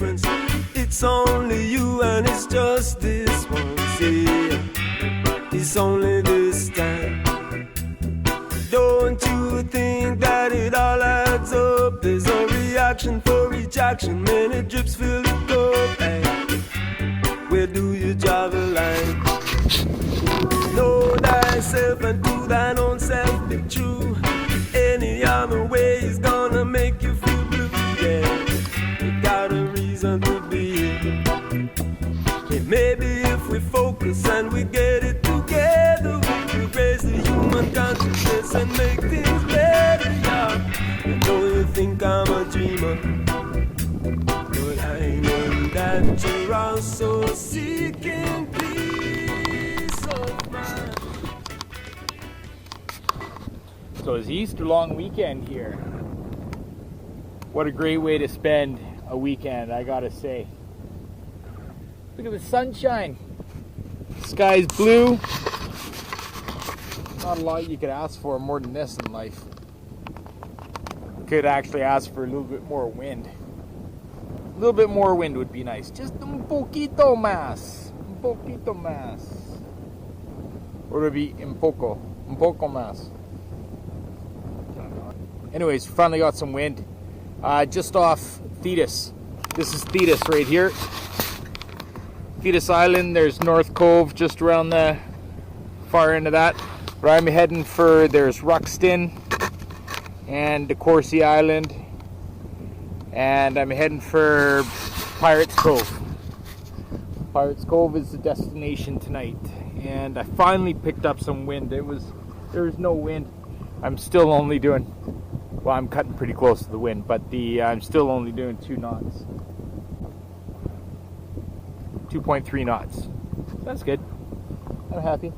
difference. It's only you and it's just this once, yeah. It's only this time. Don't you think that it all adds up? There's a reaction for each action. Many drips fill the cup. Hey, where do you draw the line? Know thyself and do thine own self be true. Any other way is gonna make you feel blue. Yeah, you got a reason to be here. And maybe if we focus and we get it together, we can raise the human consciousness and make things better, yeah. I know you think I'm a dreamer, but I know that you're also seeking peace of mind. So it's Easter long weekend here. What a great way to spend a weekend, I gotta say. Look at the sunshine. The sky's blue. Not a lot you could ask for more than this in life. Could actually ask for a little bit more wind. A little bit more wind would be nice. Just un poquito más. Un poquito más. Or would it be un poco más. Anyways, finally got some wind. Just off Thetis. This is Thetis right here. Thetis Island, there's North Cove just around the far end of that. Where I'm heading for, there's Ruxton and De Courcy Island. And I'm heading for Pirates Cove. Pirates Cove is the destination tonight. And I finally picked up some wind. There was no wind. I'm still only doing, well, I'm cutting pretty close to the wind, but I'm still only doing 2 knots. 2.3 knots. That's good. I'm happy.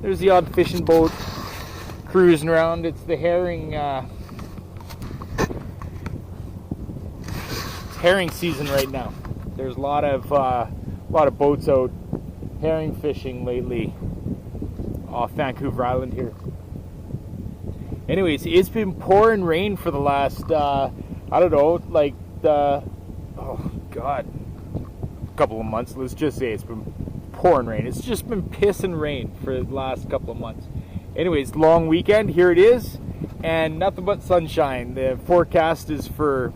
There's the odd fishing boat cruising around. It's the herring it's herring season right now. There's a lot of boats out herring fishing lately off Vancouver Island here. Anyways, it's been pouring rain for the last I don't know, like oh god, couple of months. Let's just say it's been pouring rain. It's just been pissing rain for the last couple of months. Anyways, long weekend, here it is, and nothing but sunshine. The forecast is for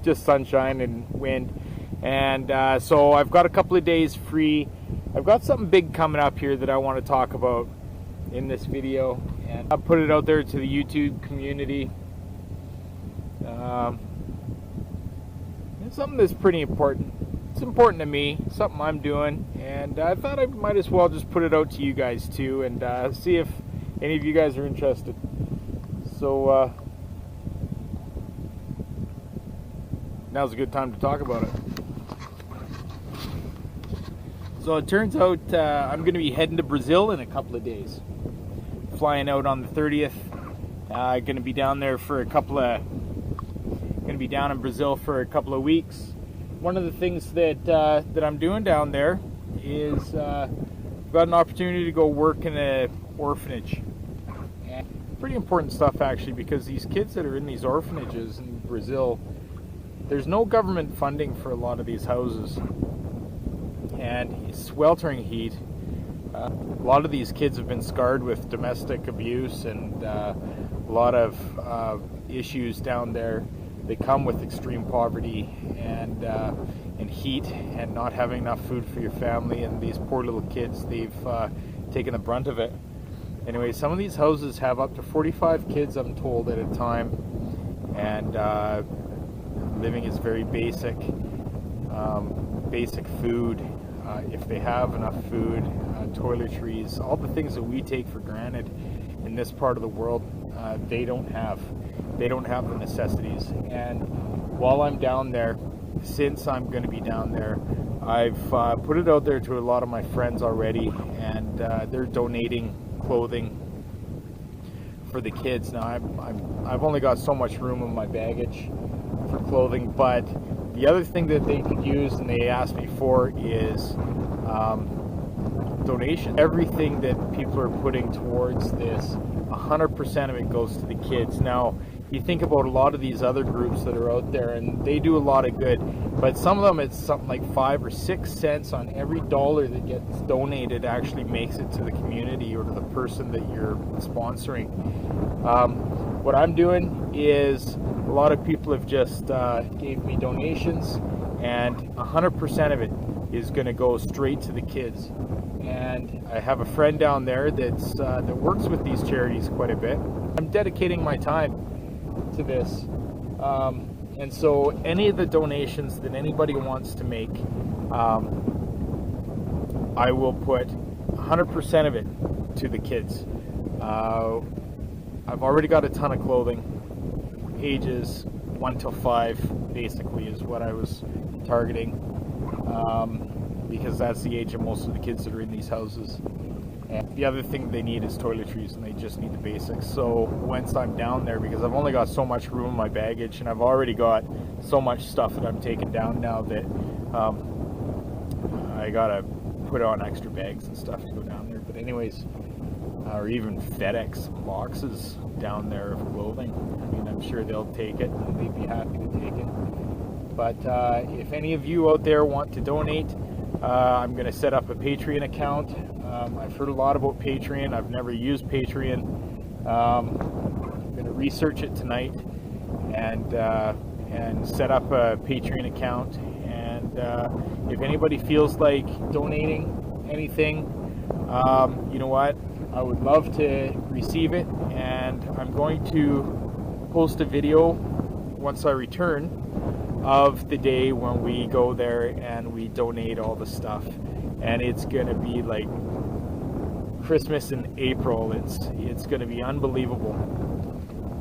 just sunshine and wind, and so I've got a couple of days free. I've got something big coming up here that I want to talk about in this video, and I'll put it out there to the YouTube community. It's something that's pretty important. It's important to me, something I'm doing, and I thought I might as well just put it out to you guys too, and see if any of you guys are interested. So now's a good time to talk about it. So it turns out I'm going to be heading to Brazil in a couple of days. Flying out on the 30th. Going to be down there for going to be down in Brazil for a couple of weeks. One of the things that I'm doing down there is got an opportunity to go work in an orphanage. And pretty important stuff actually, because these kids that are in these orphanages in Brazil, there's no government funding for a lot of these houses, and it's sweltering heat. A lot of these kids have been scarred with domestic abuse and a lot of issues down there. They come with extreme poverty and heat and not having enough food for your family, and these poor little kids, they've taken the brunt of it. Anyway, some of these houses have up to 45 kids, I'm told, at a time, and living is very basic. Basic food, if they have enough food, toiletries, all the things that we take for granted in this part of the world, they don't have. They don't have the necessities. And while I'm down there, since I'm going to be down there, I've put it out there to a lot of my friends already, and they're donating clothing for the kids. Now I've only got so much room in my baggage for clothing, but the other thing that they could use, and they asked me for, is donation. Everything that people are putting towards this, 100% of it goes to the kids. Now, you think about a lot of these other groups that are out there, and they do a lot of good, but some of them, it's something like 5 or 6 cents on every dollar that gets donated actually makes it to the community or to the person that you're sponsoring. What I'm doing is, a lot of people have just gave me donations, and 100% of it is going to go straight to the kids. And I have a friend down there that works with these charities quite a bit. I'm dedicating my time to this, and so any of the donations that anybody wants to make, I will put 100% of it to the kids. I've already got a ton of clothing, ages 1 till 5 basically is what I was targeting, because that's the age of most of the kids that are in these houses. And the other thing they need is toiletries, and they just need the basics. So once I'm down there, because I've only got so much room in my baggage, and I've already got so much stuff that I'm taking down now that I gotta put on extra bags and stuff to go down there. But anyways, or even FedEx boxes down there of clothing. I mean, I'm sure they'll take it, and they'd be happy to take it. But if any of you out there want to donate, I'm going to set up a Patreon account. I've heard a lot about Patreon. I've never used Patreon. I'm going to research it tonight and set up a Patreon account. And if anybody feels like donating anything, you know what? I would love to receive it, and I'm going to post a video once I return of the day when we go there and we donate all the stuff. And it's going to be like Christmas in April. It's going to be unbelievable.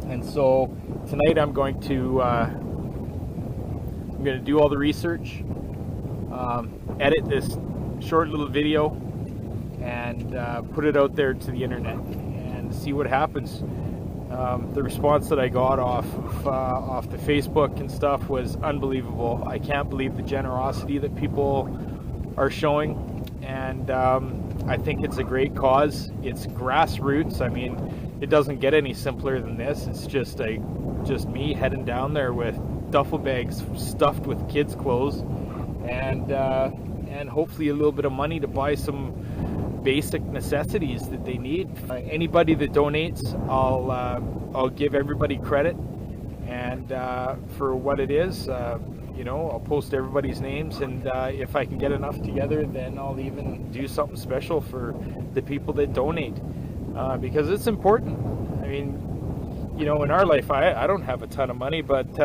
And so tonight I'm going to do all the research, edit this short little video, and put it out there to the internet and see what happens. The response that I got off the Facebook and stuff was unbelievable. I can't believe the generosity that people are showing, and I think it's a great cause. It's grassroots. I mean, it doesn't get any simpler than this. It's just me heading down there with duffel bags stuffed with kids' clothes, and hopefully a little bit of money to buy some basic necessities that they need. Anybody that donates, I'll give everybody credit, and for what it is, you know, I'll post everybody's names, and if I can get enough together, then I'll even do something special for the people that donate, because it's important. I mean, you know, in our life, I don't have a ton of money, but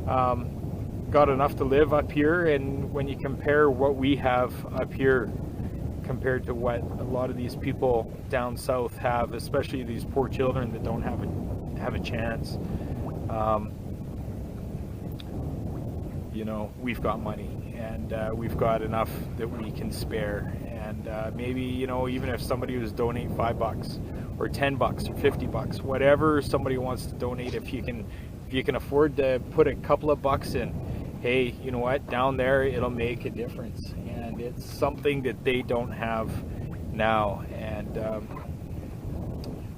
got enough to live up here, and when you compare what we have up here compared to what a lot of these people down south have, especially these poor children that don't have a chance, you know, we've got money, and we've got enough that we can spare. And maybe, you know, even if somebody was donate $5 or $10 or $50, whatever somebody wants to donate, if you can afford to put a couple of bucks in, hey, you know what, down there it'll make a difference. And it's something that they don't have now. And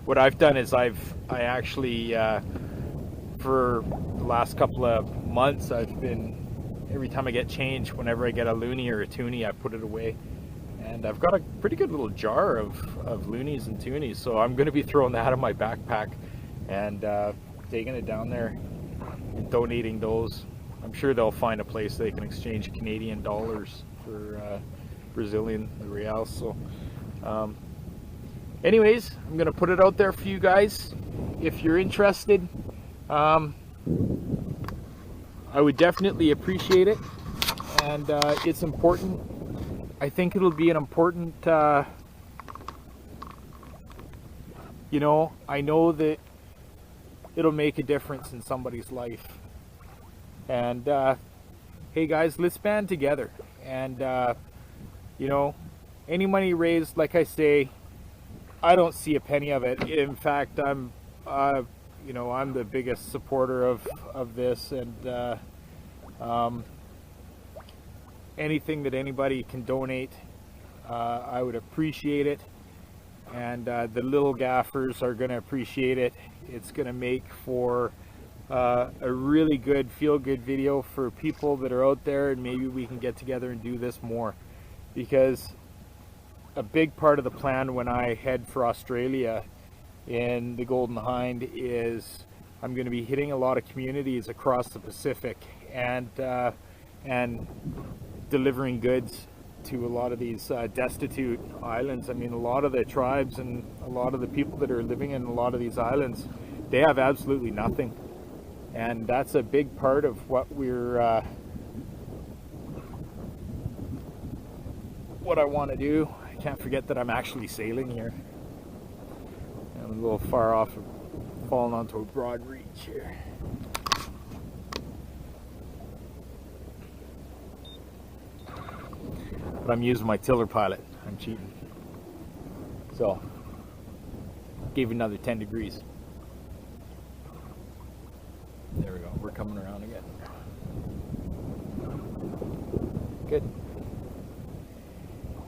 what I've done is I actually for the last couple of months, I've been, every time I get change, whenever I get a loonie or a toonie, I put it away. And I've got a pretty good little jar of loonies and toonies, so I'm going to be throwing that in my backpack and taking it down there and donating those. I'm sure they'll find a place they can exchange Canadian dollars for Brazilian reals. So anyways, I'm going to put it out there for you guys. If you're interested, I would definitely appreciate it, and it's important. I think it'll be an important, you know, I know that it'll make a difference in somebody's life. And hey guys, let's band together. And you know, any money raised, like I say, I don't see a penny of it. In fact, I'm you know, I'm the biggest supporter of this, and anything that anybody can donate, I would appreciate it. And the little gaffers are going to appreciate it. it's going to make for a really good feel-good video for people that are out there, and maybe we can get together and do this more, because a big part of the plan when I head for Australia in the Golden Hind is I'm going to be hitting a lot of communities across the Pacific and delivering goods to a lot of these destitute islands. I mean, a lot of the tribes and a lot of the people that are living in a lot of these islands, they have absolutely nothing. And that's a big part of what what I want to do. I can't forget that I'm actually sailing here. I'm a little far off, falling onto a broad reach here. But I'm using my tiller pilot. I'm cheating. So, gave another 10 degrees. There we go. We're coming around again. Good.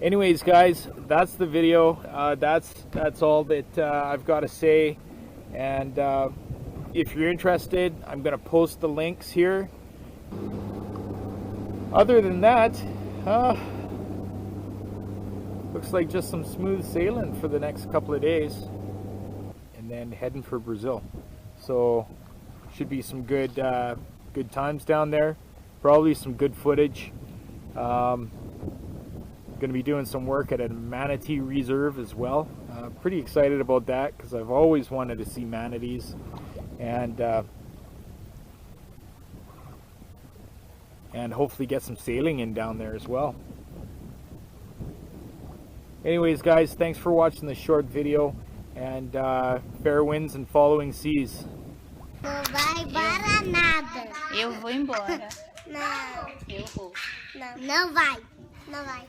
Anyways, guys, that's the video. That's all that I've got to say. And if you're interested, I'm going to post the links here. Other than that, looks like just some smooth sailing for the next couple of days, and then heading for Brazil. So should be some good times down there. Probably some good footage. Going to be doing some work at a manatee reserve as well. Pretty excited about that because I've always wanted to see manatees, and hopefully get some sailing in down there as well. Anyways, guys, thanks for watching this short video, and fair winds and following seas. Não vai para nada. Eu vou embora. Não. Eu vou. Não vai. Não vai.